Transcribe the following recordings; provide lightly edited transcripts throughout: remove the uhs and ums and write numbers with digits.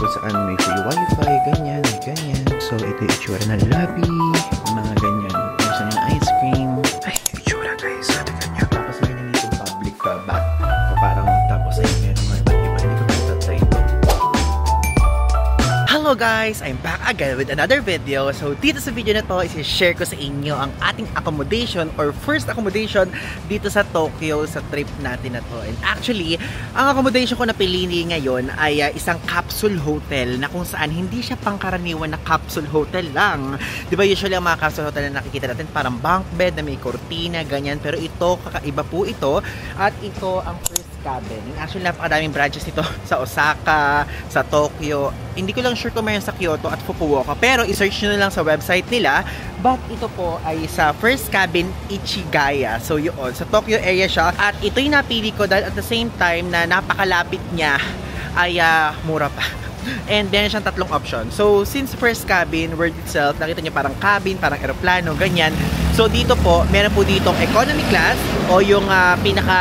kung saan may free wifi, ganyan, may ganyan. So, ito yung itsura ng lobby, mga ganyan. Gusto nyo ng ice cream. Ay, ito yung itsura guys. Sabi ganyan. Tapos meron dito public bath. So, parang tapos ay meron mga iba. Hindi ko matatry ito. Hello guys! I'm back again with another video. So dito sa video na to, isi-share ko sa inyo ang ating accommodation or first accommodation dito sa Tokyo sa trip natin na to. And actually, ang accommodation ko na pinili ngayon ay isang capsule hotel na kung saan hindi siya pangkaraniwan na capsule hotel lang. Di ba usually ang mga capsule hotel na nakikita natin parang bunk bed na may cortina, ganyan. Pero ito, kakaiba po ito. At ito ang first cabin. Actually, napakadaming branches nito sa Osaka, sa Tokyo. Hindi ko lang sure kung mayroon sa Kyoto at Fukuoka. Pero i-search nyo na lang sa website nila. But ito po ay sa First Cabin Ichigaya. So yun, sa Tokyo area siya. At ito yung napili ko dahil at the same time na napakalapit niya ay mura pa. And then siyang tatlong option. So since First Cabin, word itself, nakita niyo parang cabin, parang eroplano, ganyan. So dito po, meron po ditong economy class o yung pinaka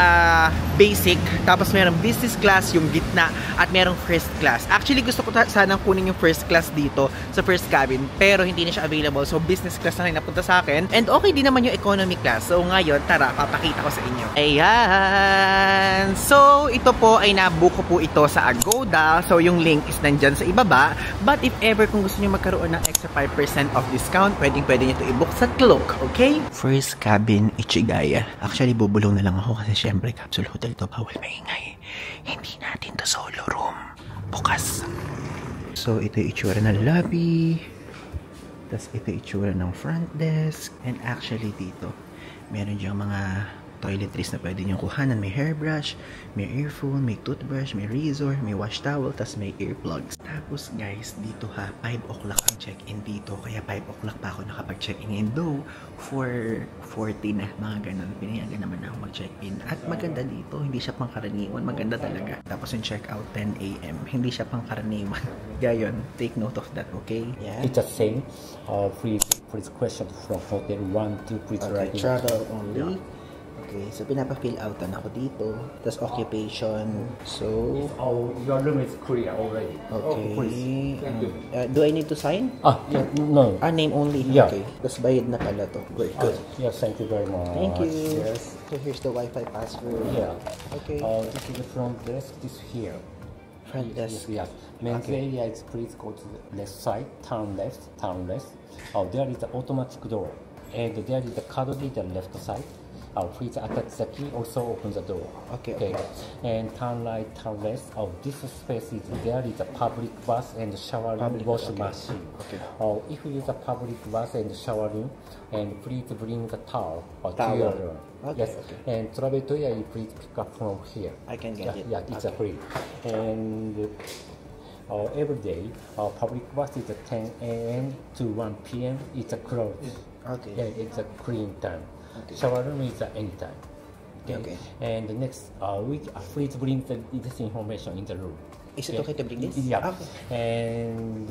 basic, tapos merong business class, yung gitna, at merong first class. Actually, gusto ko sanang kunin yung first class dito sa first cabin, pero hindi na siya available. So, business class na rin napunta sa akin. And okay din naman yung economy class. So, ngayon, tara, papakita ko sa inyo. Ayan! So, ito po ay nabook ko po ito sa Agoda. So, yung link is nandyan sa ibaba. But if ever kung gusto nyo magkaroon ng extra 5% of discount, pwede nyo ito i-book sa Klook. Okay? First Cabin Ichigaya. Actually, bubulong na lang ako kasi syempre, capsule hotel to, bawal maingay. Hindi natin to solo room. Bukas. So, ito yung itsura ng lobby. Tapos, ito yung itsura ng front desk. And actually, dito, meron diyang mga toiletries na pwede niyong kuhanan. May hairbrush, may earphone, may toothbrush, may razor, may wash towel, tapos may earplugs. Tapos guys, dito 5 o'clock ang check-in dito. Kaya 5 o'clock pa ako nakapag-check-in. And though, 4:40 na, mga ganun. Pinayagan naman ako mag-check-in. At maganda dito, hindi siya pangkaraniwan. Maganda talaga. Tapos yung check-out 10 AM. Hindi siya pangkaraniwan. Gayon, take note of that, okay? Yeah. It's the same. Please question from hotel 1 to please okay, travel only. Yeah. Okay, so pinapa-fill outan ako dito. Tapos occupation. So, your room is clear already. Okay. Do I need to sign? Yeah, no. Name only? Yeah. Okay. Tapos bayad na pala to. Good, good. Yes, thank you very much. Thank you. Yes. So here's the Wi-Fi password. Yeah. Okay. This is the front desk. This here. Front desk. Yes. Main area is please go to the left side. Turn left. Turn left. There is the automatic door, and there is the card reader left side. Please attach the key, also open the door. Okay. And turn right, turn left. This space is there is a public bath and shower room, wash machine. Okay. If you use a public bath and shower room, and please bring the towel to your room. Okay. Yes. And travel to here, please pick up from here. I can get it. Yeah, it's a free. And every day, public bath is 10 AM to 1 PM. It's a closed. Okay. Yeah, it's a clean time. Okay. Shower room is anytime. Okay. And the next week, please bring this information in the room. Is it okay to bring this? Yeah. Okay. And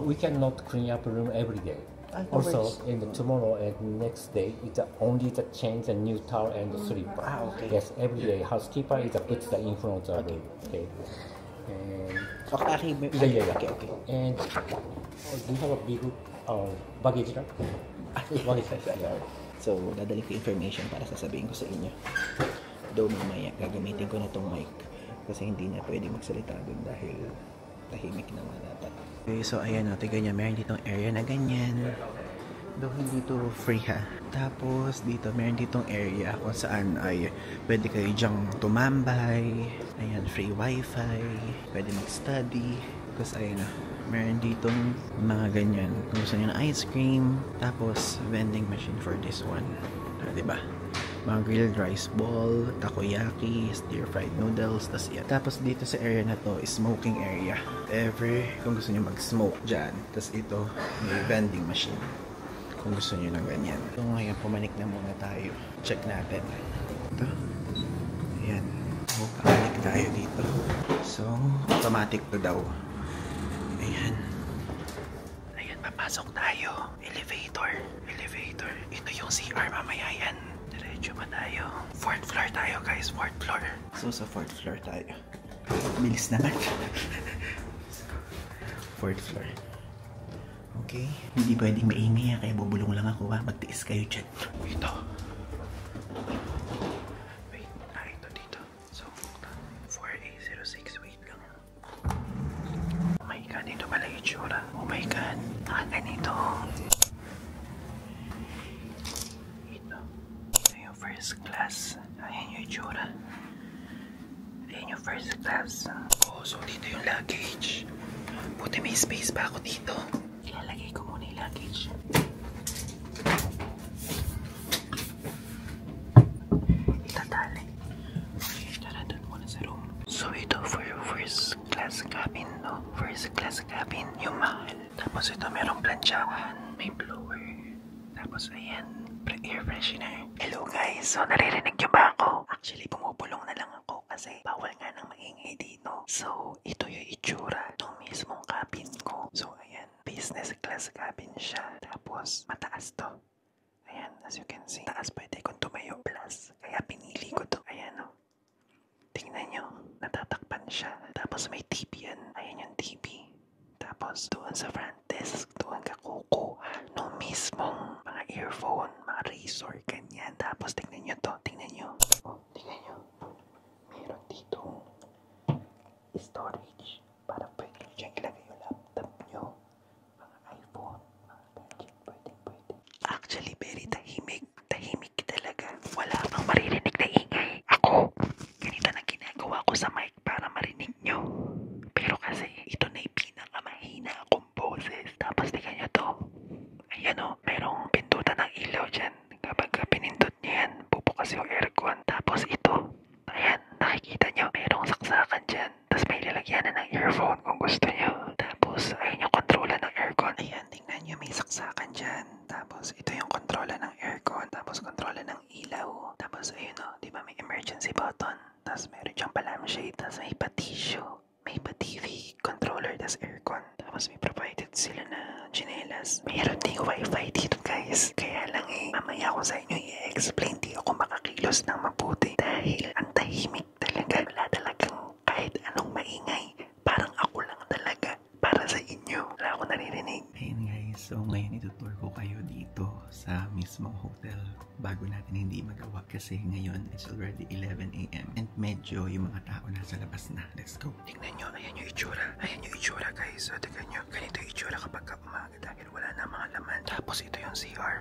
we cannot clean up room every day. No Also, worries. in the tomorrow and next day, it's only the change a new towel and the slipper. Okay. Yes, every day housekeeper is put the in front of the room. Okay. And Okay. yeah. Okay. And do you have a big baggage rack? Yeah. So, dadalhin ko information para sasabihin ko sa inyo. Though mamaya, gagamitin ko na itong mic. Kasi hindi na pwede magsalita dun dahil tahimik naman dapat. Okay, so ayan o, tignan nyo. Meron ditong area na ganyan. Though hindi to free ha. Tapos dito, meron ditong area kung saan ay pwede kayo dyang tumambay. Ayan, free wifi. Pwede mag-study. Tapos ayan o. Meron ditong mga ganyan. Kung gusto nyo ng ice cream. Tapos, vending machine for this one. Diba? Mga grilled rice ball, takoyaki, stir-fried noodles, tas yan. Tapos dito sa area na to is smoking area. Ever, kung gusto nyo mag-smoke dyan. Tas ito, may vending machine. Kung gusto nyo ng ganyan. So ngayon, pumanik na muna tayo. Check natin. Ito. Ayan. Pumanik tayo dito. So, automatic to daw. Ayan. Ayan, papasok tayo. Elevator. Ito yung CR mamaya yan. Diretso pa tayo. 4th floor tayo guys, 4th floor. So sa 4th floor tayo. Bilis naman. 4th floor. Okay? Hindi pwedeng maingay kaya bubulong lang ako ha. Magtiis kayo dyan. Ito. Wait. Ito dito. So, 4A06. Wait lang. Oh my God. Ito pala yung itsura. Oh my God. Ganito. Ito. Ito yung first class. Ayan yung itsura. Ayan yung first class. Oh, so dito yung luggage. Buti may space pa ako dito. Ilalagay ko muna yung luggage. Itatali. Okay, tara doon muna sa room. So ito for your first class cabin, no? First class cabin, yung mahal. Tapos ito merong planchahan, may blower. Tapos ayan, air freshener. Hello guys, so naririnig niyo ba ako? Actually, bumubulong na lang ako kasi bawal nga nang maingay dito. So, ito yung itsura ng mismong cabin ko. So, ayan, business class cabin siya. Tapos, mataas to. Ayan, as you can see. Taas pwede kung tumayo. Plus, kaya pinili ko to. Ayan o. Tingnan nyo, natatakpan siya. Tapos may TV yan. Ayan yung TV. Tapos, doon sa front desk, doon ka kukuha ng mismong mga earphone, mga razor, ganyan. Tapos, tingnan nyo to. Tingnan nyo. Oh, tingnan nyo. Meron dito storage para pwede nyo dyan ilagay yung laptop nyo, mga iPhone, mga gadget, pwede. Actually, very tahimik talaga. Wala kang maririnig na ingay. Ako, ganito na ginagawa ko sa mic para marinig nyo. Pero kasi, ito na yung pinakamahina akong boses. Tapos, tingnan nyo to. Ayan o, merong pindutan ng ilaw dyan. Kapag pinindot nyo yan, bubukas yung aircon. Tapos ito, ayan, nakikita nyo, merong saksakan dyan. Tapos may lalagyanan ng earphone kung gusto nyo. Tapos, ayun yung kontrola ng aircon. Ayan, tingnan nyo, may saksakan dyan. Tapos, ito yung kontrola ng aircon. Tapos, kontrola ng ilaw. Tapos, ayun o, di ba may emergency button. Tapos, meron dyang pa-lampshade. Tapos, may pa-tissue. May pa-TV controller. Tapos, aircon. Tapos, may provided sila na chinelas. Mayroon ding wifi dito, guys. Kaya lang mamaya ko sa inyo i-explain. Di ako makakilos ng mabuti. Dahil, ang tahimik talaga. Wala talagang kahit anong maingay. Parang ako lang talaga para sa inyo. Wala ako naririnig. Ayun guys, so ngayon itutour ko kayo dito sa mismong hotel bago natin hindi magawa kasi ngayon it's already 11 AM and medyo yung mga tao nasa labas na. Let's go. Tingnan nyo, ayan yung itsura. Ayan yung itsura guys. So tingnan nyo, ganito yung itsura kapag umaga dahil wala na mga laman. Tapos ito yung CR.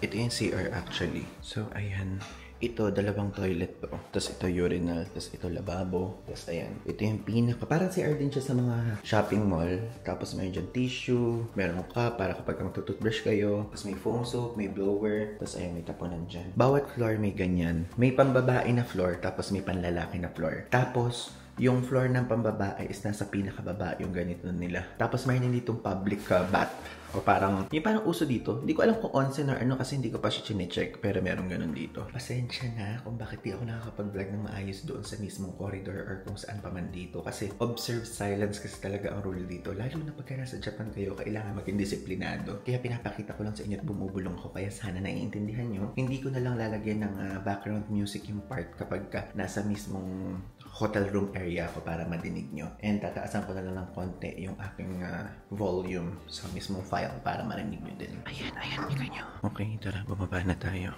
Ito yung CR actually. So ayan. Ito, dalawang toilet to. Tapos ito urinal. Tapos ito lababo. Tapos ayan. Ito yung pinaka. Parang CR din siya sa mga shopping mall. Tapos may dyan tissue. Meron ka para kapag magtututbrush kayo. Tapos may foam soap, may blower. Tapos ayan, may tapunan dyan. Bawat floor may ganyan. May pambabae na floor. Tapos may panlalaki na floor. Tapos, yung floor ng pambabae is nasa pinakababa yung ganito nila. Tapos mayroon ditong public bath. O parang, yung parang uso dito. Hindi ko alam kung onsen or ano kasi hindi ko pa siya chinecheck. Pero meron ganun dito. Pasensya na kung bakit di ako nakakapag-vlog ng maayos doon sa mismong corridor or kung saan pa man dito. Kasi observe silence kasi talaga ang rule dito. Lalo na pagka nasa Japan kayo, kailangan maging disiplinado. Kaya pinapakita ko lang sa inyo at bumubulong ko. Kaya sana naiintindihan nyo. Hindi ko na lang lalagyan ng background music yung part kapag nasa mismong hotel room area ko para madinig nyo. And tataasan ko na lang ng konti yung aking volume sa mismong file para marinig nyo din. Ayan, tingnan nyo. Okay, tara, bumaba na tayo.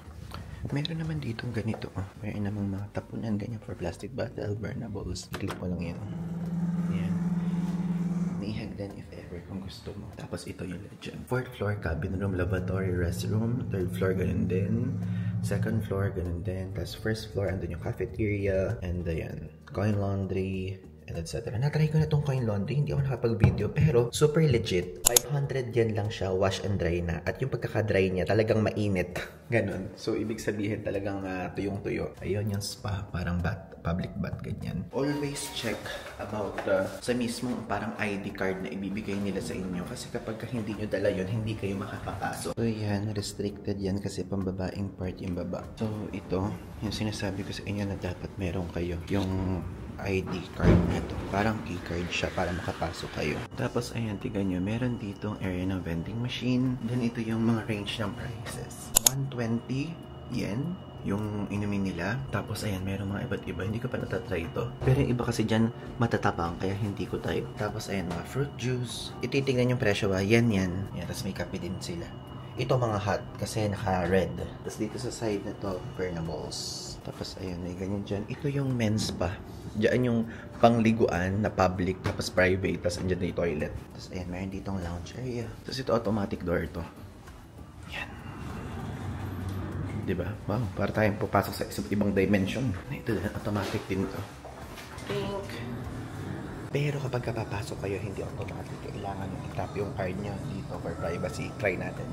Meron naman dito ganito. Meron namang mga tapunan ganyan for plastic bottle, burnables. Click mo lang yan. Ayan. May hagdan if ever kung gusto mo. Tapos ito yung legend. 4th floor, cabin room, lavatory, restroom. 3rd floor, ganun din. 2nd floor, ganun din. Tapos 1st floor, andun yung cafeteria. And ayan, coin laundry, and etc. Natry ko na itong coin laundry. Hindi ako nakapag-video. Pero super legit. 500 yen lang siya. Wash and dry na. At yung pagkakadry niya, talagang mainit. Ganon. So, ibig sabihin talagang tuyong-tuyo. Ayun yung spa. Parang bath. Public bath. Ganyan. Always check about sa mismong parang ID card na ibibigay nila sa inyo. Kasi kapag hindi nyo dala yun, hindi kayo makakapasok. So, yan. Restricted yan kasi pambabaing part yung baba. So, ito. Yung sinasabi ko sa inyo na dapat meron kayo. Yung ID card na to. Parang key card siya para makapasok kayo. Tapos, ayan, tignan nyo. Meron dito area ng vending machine. Then, ito yung mga range ng prices. 120 yen yung inumin nila. Tapos ayan, meron mga iba't iba. Hindi ko pa natatry ito. Pero yung iba kasi dyan matatapang, kaya hindi ko tayo. Tapos ayan, mga fruit juice. Ititignan yung presyo ba? Yan. Yan, tapos may kape din sila. Ito mga hot kasi naka-red. Tapos dito sa side na to, Bernables. Tapos ayun, may ganyan dyan. Ito yung men's pa. Diyan yung pangliguan na public, tapos private, tapos andyan na yung toilet. Tapos ayan, meron ditong lounge area. Tapos ito automatic door to. Yan. Diba? Wow, para tayong pupasok sa ibang dimension. Ito din, automatic din to. Pink. Pero kapag kapapasok kayo, hindi automatic. Kailangan i-tap yung card nyo dito for privacy. Try natin.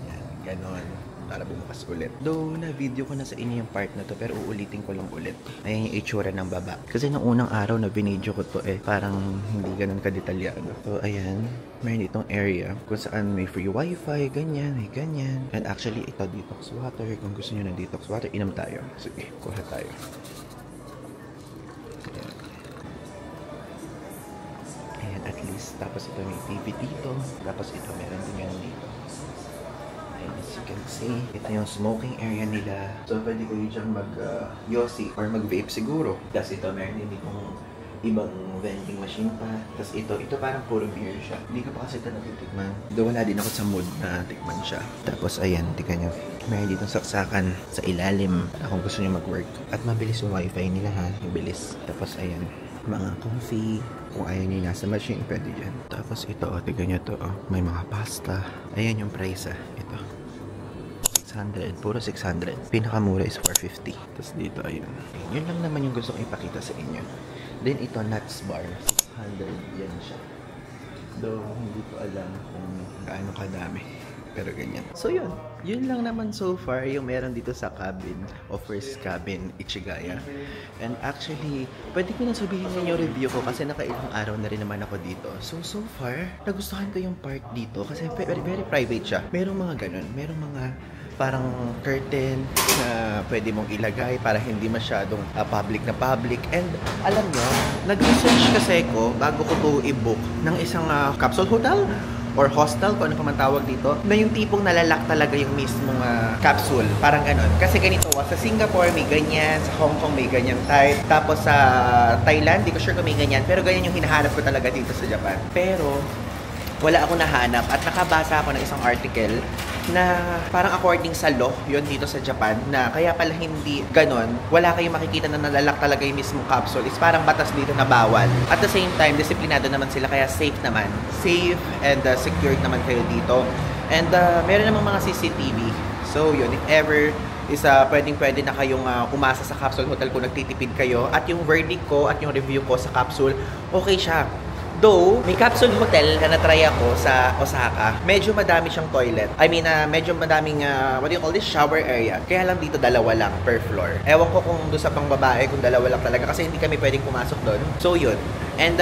Yan, ganon. Para bumukas ulit. Though, na-video ko na sa inyo yung part na to, pero uulitin ko lang ulit. Ayan yung itsura ng baba. Kasi nung unang araw na binidyo ko to parang hindi ganun kadetalyado. So, ayan. Mayroon itong area kung saan may free wifi, ganyan, may ganyan. And actually, ito detox water. Kung gusto nyo ng detox water, inom tayo. Sige, kuha tayo. Ayan, at least. Tapos ito may TV dito. Tapos ito, meron din yan dito. As you can see, ito yung smoking area nila. So, pwede kayo dyan mag-yossi or mag-vape siguro. Tapos ito, meron din itong ibang vending machine pa. Tapos ito parang puro beer siya. Hindi ko pa kasi ito natitikman. Doon wala din ako sa mood na tikman siya. Tapos ayan, tingnan nyo. Meron ditong saksakan sa ilalim kung gusto nyo mag-work. At mabilis yung wifi nila ha. Mabilis. Tapos ayan, mga coffee. Kung ayaw nyo yung nasa machine, pwede dyan. Tapos ito, tingnan nyo to. May mga pasta. Ayan yung price Ito. 600. Puro 600. Pinakamura is 450. Tapos dito, ayun. Yun lang naman yung gusto kong ipakita sa inyo. Then ito, nuts bar. 600. Yan siya. Though, hindi ko alam kung gaano kadami. Pero ganyan. So yun. Yun lang naman so far yung meron dito sa cabin o first cabin Ichigaya. And actually, pwede ko na sabihin nga yung review ko kasi nakailang araw na rin naman ako dito. So far, nagustuhan ko yung part dito kasi very, very private siya. Merong mga ganun. Merong mga parang curtain na pwede mong ilagay para hindi masyadong public na public. And alam nyo, nag-research kasi ko bago ko to i-book ng isang capsule hotel or hostel, kung ano pa man tawag dito, na yung tipong nalalak talaga yung mismong capsule. Parang ganon. Kasi ganito, sa Singapore may ganyan, sa Hong Kong may ganyang type, tapos sa Thailand, di ko sure kung may ganyan, pero ganyan yung hinahanap ko talaga dito sa Japan. Pero, wala akong nahanap at nakabasa ako ng isang article na parang according sa law, yun dito sa Japan, na kaya pala hindi ganon, wala kayong makikita na nalalak talaga yung mismong capsule. Is parang batas dito na bawal. At the same time, disiplinado naman sila, kaya safe naman. Safe and secured naman kayo dito. And meron namang mga CCTV. So yun, if ever is pwedeng-pwede na kayong umasa sa capsule hotel kung nagtitipid kayo. At yung verdict ko at yung review ko sa capsule, okay siya. Though, may capsule hotel na natry ako sa Osaka. Medyo madami siyang toilet. I mean, medyo madaming, what do you call this? Shower area. Kaya lang dito, dalawa lang per floor. Ewan ko kung doon sa pang babae, kung dalawa lang talaga. Kasi hindi kami pwedeng pumasok doon. So, yun. And,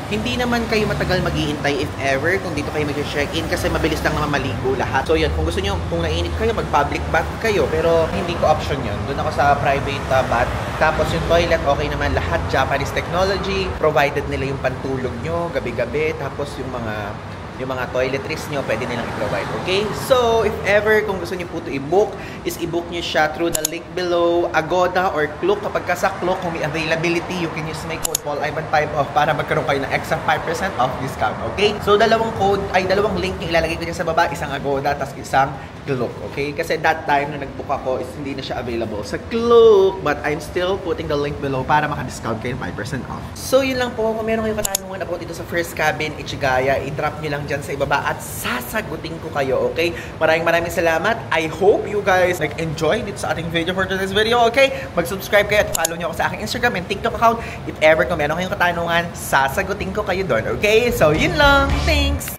hindi naman kayo matagal mag-iintay if ever kung dito kayo mag-check-in kasi mabilis lang naman maligo lahat. So, yun. Kung gusto nyo, kung nainit kayo, mag-public bath kayo. Pero, hindi ko option yun. Doon ako sa private bath. Tapos, yung toilet, okay naman. Lahat Japanese technology. Provided nila yung pantulog nyo, gabi-gabi. Tapos, yung mga toiletries nyo, pwede nilang i-provide. Okay? So, if ever, kung gusto nyo po ito i-book, is i-book nyo siya through the link below, Agoda or Klook. Kapag ka sa Klook, kung may availability, you can use my code PaulIvan5 off para magkaroon kayo ng extra 5% off discount. Okay? So, dalawang link yung ilalagay ko dyan sa baba. Isang Agoda, tapos isang Klook. Okay? Kasi that time na nag-book ako, is hindi na siya available sa Klook. But I'm still putting the link below para maka-discount kayo 5% off. So, yun lang po. Kung meron kayong katanungan about dito sa first cabin Ichigaya, i-drop nyo lang dyan sa ibaba at sasagutin ko kayo, okay? Maraming salamat. I hope you guys enjoy dito sa ating video for today's video, okay? Mag-subscribe kayo at follow nyo ako sa aking Instagram and TikTok account. If ever kung meron kayong katanungan, sasagutin ko kayo doon, okay? So, yun lang. Thanks!